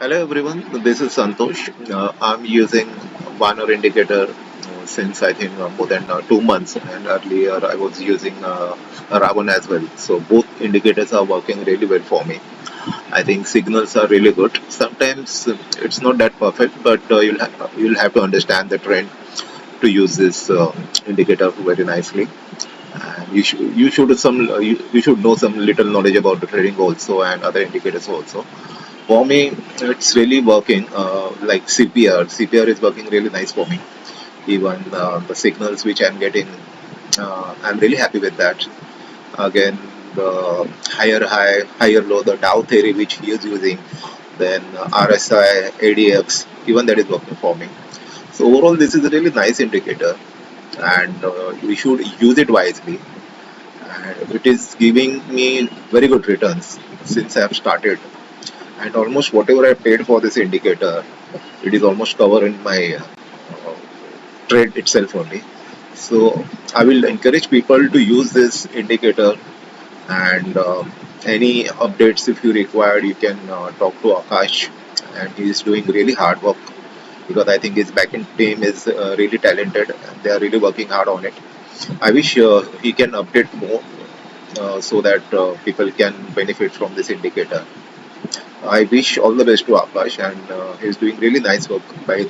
Hello everyone, this is Santosh. I'm using Vanar indicator since I think more than 2 months, and earlier I was using Ravan as well. So both indicators are working really well for me. I think signals are really good. Sometimes it's not that perfect, but you'll have to understand the trend to use this indicator very nicely. And you should know some little knowledge about the trading also and other indicators also. For me, it's really working. Like CPR is working really nice for me. Even the signals which I'm getting, I'm really happy with that. Again, the higher low, the Dow theory which he is using, then RSI, ADX, even that is working for me. So overall, this is a really nice indicator, and we should use it wisely. And it is giving me very good returns since I have started, and almost whatever I paid for this indicator, it is almost covered in my trade itself only. So I will encourage people to use this indicator, and any updates if you require, you can talk to Akash, and he is doing really hard work because I think his backend team is really talented. They are really working hard on it. I wish he can update more so that people can benefit from this indicator. I wish all the best to Akash, and he's doing really nice work by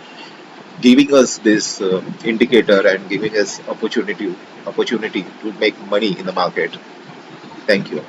giving us this indicator and giving us opportunity to make money in the market. Thank you.